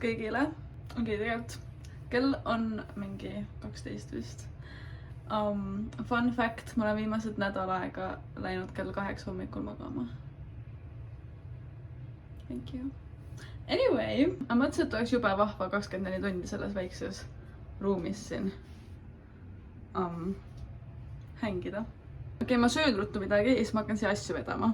kõigile. Tegelikult kell on mingi 12 vist. Fun fact, ma olen viimased nädal aega läinud kell 8 hommikul magama. Thank you. Anyway, ma mõtlesin, et oleks jube vahva 24 tundi selles väikses ruumis siin hängida. Okei, ma söön ruttu midagi ja siis ma hakkan siia asju vedama.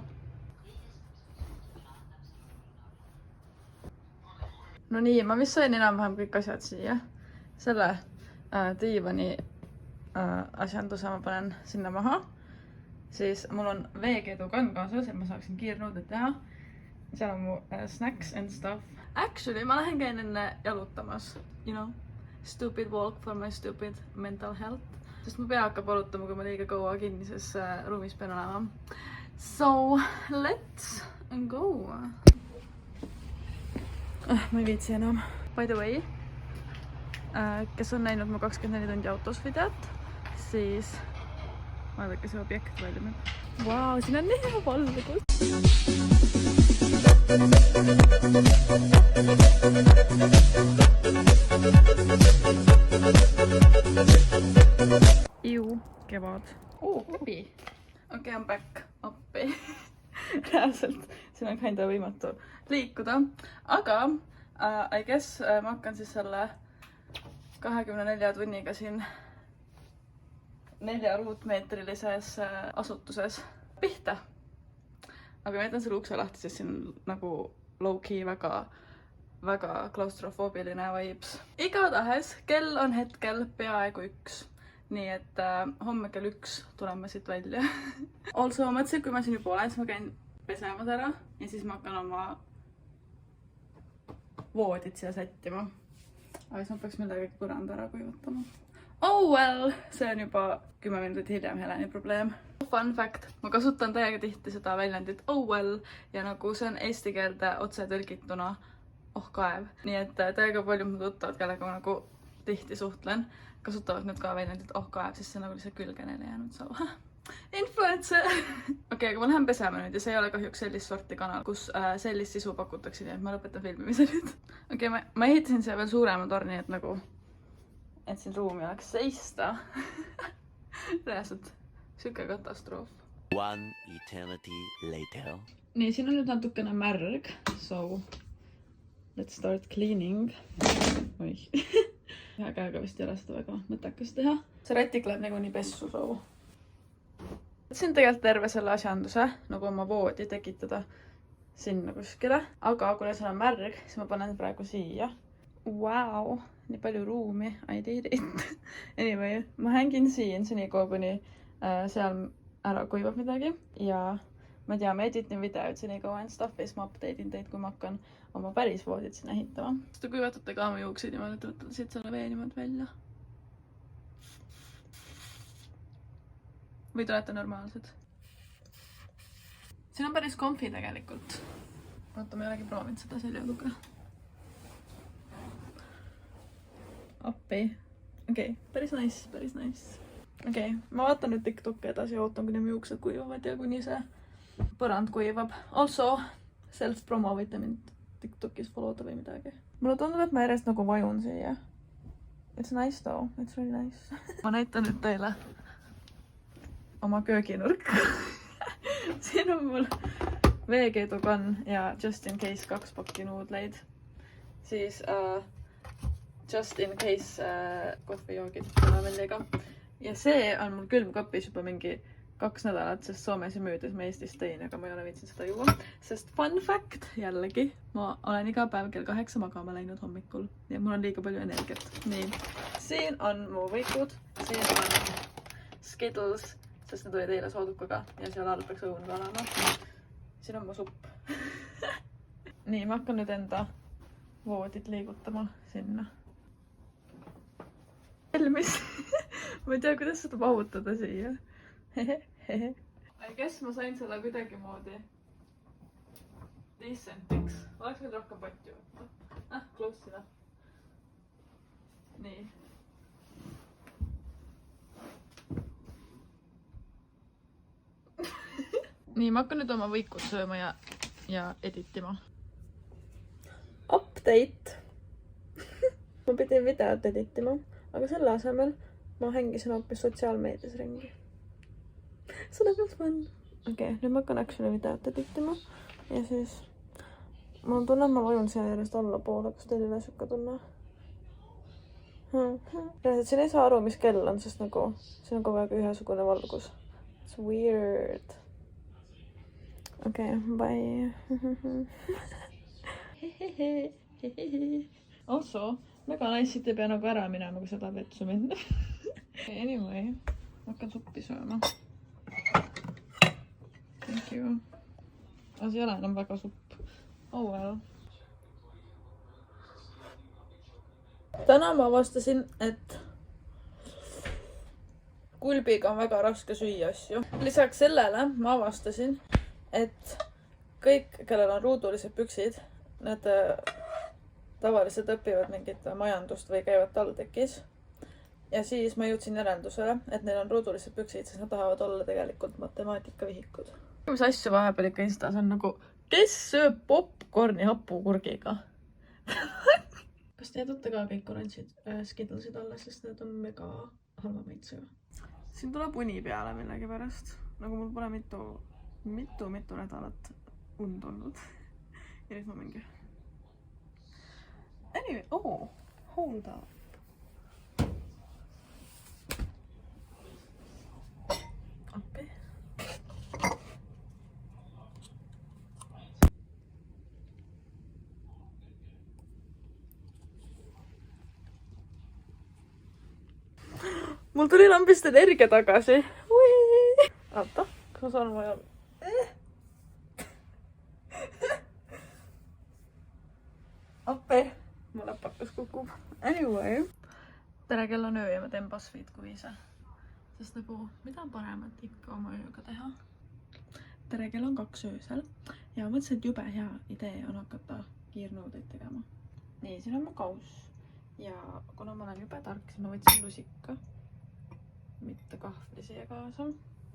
No nii, ma vist sain enam-vähem kõik asjad siia. Selle diivani asjanduse ma panen sinna maha. Siis mul on veekeedukann kaasas, et ma saaksin kiirnõuded teha. Seal on mu snacks and stuff. Actually, ma lähen käin enne jalutamas. You know, stupid walk for my stupid mental health. Sest mu pea hakkab valutama, kui ma liiga kaua kinnises ruumis pean olema. So, let's go. Ma ei viitsi enam. By the way, kes on näinud mu 24 tundi autos videot, siis vaadake see objekt välja nüüd. Vau, siin on nii valgus. Iu, kevad. Käbi. Okei, I'm back. Appi. Reaalselt, siin on kinda võimatu liikuda, aga I guess ma hakkan siis selle 24 tunniga siin 4 ruutmeetrilises asutuses pihta. Aga ma jätan selle ukse lahti, sest siin nagu low-key väga klaustrofoobiline vibes. Igatahes kell on hetkel peaaegu 1. Nii et homme kell 1 tuleme siit välja. Also, ma mõtlesin, kui ma siin juba olen, siis ma käin pesemas ära ja siis ma hakkan oma voodit siia sättima. Aga siis ma peaks millegagi põranda ära kuivatama. Oh well! See on juba 10 minutit hiljem Heleni probleem. Fun fact, ma kasutan täiega tihti seda väljendit oh well ja nagu see on eesti keelde otse tõlgituna oh kaev. Nii et täiega palju mu tuttavad, kellega ma nagu tihti suhtlen, kasutavad nüüd ka väljendit oh kaev, sest see nagu lihtsalt külge neile jäänud. So, influencer! Okei, aga ma lähen pesema nüüd ja see ei ole kahjuks sellist sorti kanal, kus sellist sisu pakutakse, nii et ma lõpetan filmimise nüüd. Okei, ma ehitasin siia veel suurema torni, et nagu, et siin ruumi oleks seista. Reaalselt, siuke katastroof. One eternity later. Nii, siin on nüüd natukene märg, so let's start cleaning. Oih. Ühe käega vist ei ole seda väga mõttekas teha. See rätik läheb nagu nii pessu soo. Võtsin tegelikult terve selle asjanduse, nagu oma voodi tekitada sinna kuskile. Aga kuna see on märg, siis ma panen praegu siia. Wow, nii palju ruumi. I did it. Anyway, ma hängin siin senikaua, kuni seal ära kuivab midagi. Ja ma ei tea, ma editin videoid senikaua and stuff ja siis ma update'in teid, kui ma hakkan oma päris voodit sinna ehitama. Siis te kuivatate ka oma juukseid niimoodi, et võtate siit selle vee niimoodi välja. Või te olete normaalsed? Siin on päris comfy tegelikult. Oota, ma ei olegi proovinud seda seljaluga. Appi. Okei, päris nice, päris nice. Okei, ma vaatan nüüd TikTok'i edasi ja ootan, kuni mu juuksed kuivavad ja kuni see põrand kuivab. Also, self-promo võite mind TikTok'is followda või midagi. Mulle tundub, et ma järjest nagu vajun siia. It's nice though, it's really nice. Ma näitan nüüd teile oma kööginurk. Siin on mul veekeedukann ja just in case 2 pakki nuudleid. Siis just in case kohvijoogid kanavelliga. Ja see on mul külmkapis juba mingi 2 nädalat, sest Soomes ja müüdes ma Eestis tõin, aga ma ei ole viitsinud seda juua. Sest fun fact jällegi, ma olen iga päev kell 8 magama läinud hommikul ja mul on liiga palju energiat. Nii, siin on mu võikud, siin on Skittles, sest need olid eile soodukaga ja seal all peaks õun ka olema. Siin on mu supp. Nii, ma hakkan nüüd enda voodit liigutama sinna. Elmis. Ma ei tea, kuidas seda mahutada siia. I guess ma sain selle kuidagi moodi decentiks. Oleks võid rohkem patti võtta. Close enough. Nii. Nii, ma hakkan nüüd oma võikud sööma ja editima. Update. ma pidin videot editima, aga selle asemel ma hängisin hoopis sotsiaalmeedias ringi. See on väga fun. Okei, nüüd ma hakkan action'i videot editima ja siis ma tunnen, et ma vajun siia järjest allapoole, kas teil ei ole siuke tunne? Siin ei saa aru, mis kell on, sest nagu siin on kogu aeg ühesugune valgus. It's weird. Okei, bye. Also, väga nice, et ei pea nagu ära minema, kui sa tahad vetsu minna. Anyway, ma hakkan suppi sööma. Thank you. Aga see ei ole enam väga supp. Oh well. Täna ma avastasin, et kulbiga on väga raske süüa asju. Lisaks sellele ma avastasin, et kõik, kellel on ruudulised püksid, need tavaliselt õpivad mingit majandust või käivad TalTechis. Ja siis ma jõudsin järeldusele, et neil on ruudulised püksid, sest nad tahavad olla tegelikult matemaatikavihikud. Mis asju vahepeal ikka Instas on nagu, kes sööb popcorni hapukurgiga? Kas te jätate ka kõik oranžid skidlesid alla, sest need on mega halva maitsega? Siin tuleb uni peale millegipärast. Nagu mul pole mitu nädalat und olnud. Ja nüüd ma mingi. Anyway, hold up. Appi. Mul tuli lambist energia tagasi. Oota, kas ma saan vaja? Appi. Mu läpakas kukub. Anyway. Tere, kell on öö ja ma teen BuzzFeed kuviise. Sest nagu, mida on paremat ikka oma ööga teha? Tere, kell on 2 öösel. Ja mõtlesin, et jube hea idee on hakata kiirnõudeid tegema. Nii, siin on mu kaus. Ja kuna ma olen jube tark, siis ma võtsin lusika. Mitte kahvli siia kaasa.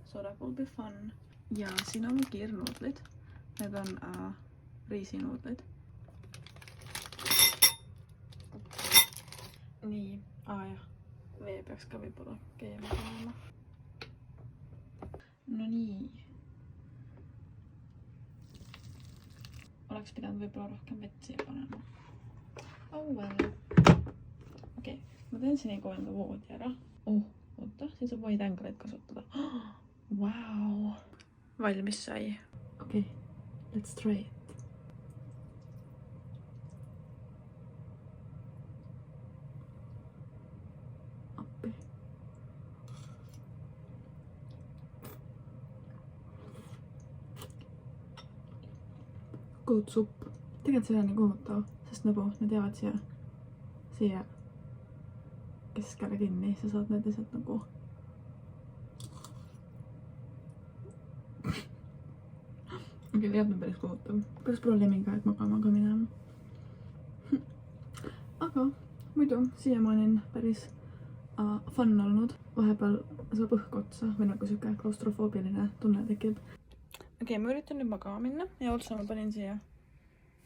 So that will be fun. Ja siin on mu kiirnuudlid. Need on riisinuudlid. Nii, jah. Vee peaks ka võib-olla keema panema. No nii. Oleks pidanud võib-olla rohkem vett siia panema. Oh well. Okei, ma teen siin nagu enda voodi ära. Oota, siin saab vaid ängleid kasutada. Wow. Valmis sai. Okei, let's try it. Appi. Kuutsupp. Tegelikult see on nii kohutav, sest nagu need jäävad siia keskele kinni, sa saad need lihtsalt nagu okei, tead on päris kohutav. Päris probleemiga, et magama ka minema. Aga muidu siiamaani on päris fun olnud. Vahepeal saab õhk otsa või nagu siuke klaustrofoobiline tunne tekib. Okei, ma üritan nüüd magama minna ja otsa ma panin siia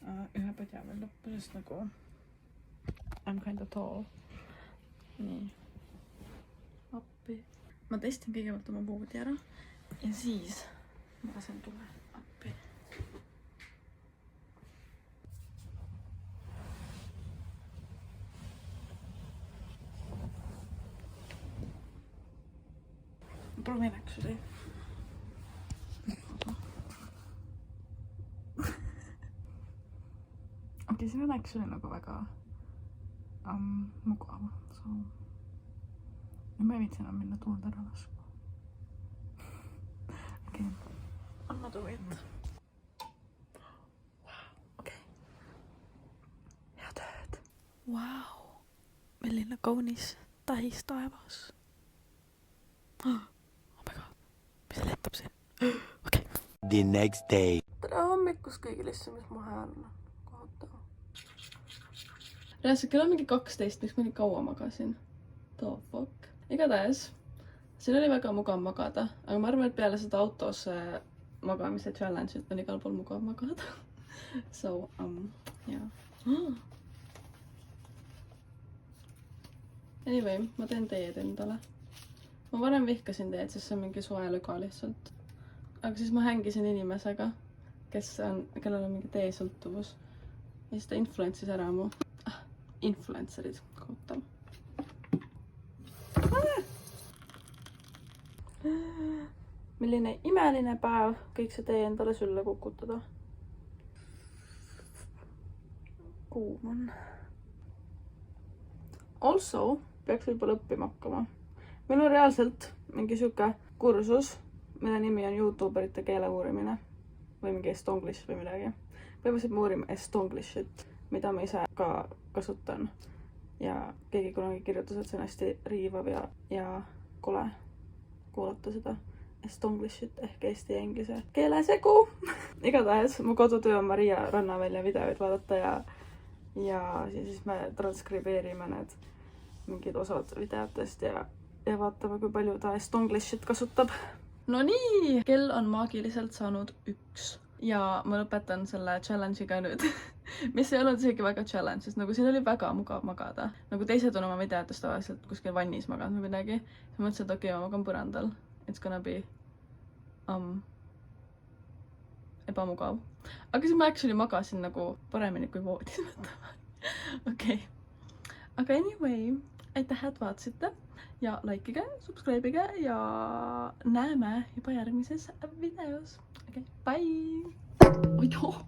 ühe põdja veel lõppu, sest nagu I'm kind of tall. Nii. Appi. Ma testin kõigepealt oma voodi ära ja siis ma lasen tule appi. Ma proovin actually. Okei, see on actually nagu väga mugav. So. Ja ma ei viitsi enam minna tuld ära laskma. Okei. Anna too ette. Okei. Hea tööd. Wow. Milline kaunis tähis taevas. Oh my god. Mis see lettab siin? Okei. The next day. Tere hommikust kõigilisse, mis mu hääl on. Reaalselt kell on mingi 12, miks ma nii kaua magasin. The fuck. Igatahes, siin oli väga mugav magada, aga ma arvan, et peale seda autos magamise challenge'it on igal pool mugav magada. So, jah. Anyway, ma teen teed endale. Ma varem vihkasin teed, sest see on mingi soe lõga lihtsalt. Aga siis ma hängisin inimesega, kellel on mingi teesõltuvus. Ja siis ta influences ära mu. Influencerid, kohutav. Milline imeline päev kõik see tee endale sülle kukutada. Kuum on. Also, peaks võib-olla õppima hakkama. Meil on reaalselt mingi siuke kursus, mille nimi on YouTuberite keele uurimine. Või mingi estonglish või midagi. Põhimõtteliselt ma uurime estonglishit, mida ma ise ka kasutan. Ja keegi kunagi kirjutas, et see on hästi riivav ja kole kuulata seda estonglishit ehk eesti ja inglise keelesegu. Igatahes mu kodutöö on Maria Rannavälja videoid vaadata ja siis me transkribeerime need mingid osad videotest ja vaatame, kui palju ta estonglishit kasutab. No nii, kell on maagiliselt saanud 1 ja ma lõpetan selle challenge'iga nüüd, mis ei olnud isegi väga challenge, sest nagu siin oli väga mugav magada. Nagu teised on oma videotes tavaliselt kuskil vannis maganud või midagi. Ma mõtlesin, et okei, ma magan põrandal. It's gonna be ebamugav. Aga siis ma actually magasin nagu paremini kui voodis. Okei. Aga anyway, aitäh, et vaatasite ja likeige, subscribeige ja näeme juba järgmises videos. Okei, bye!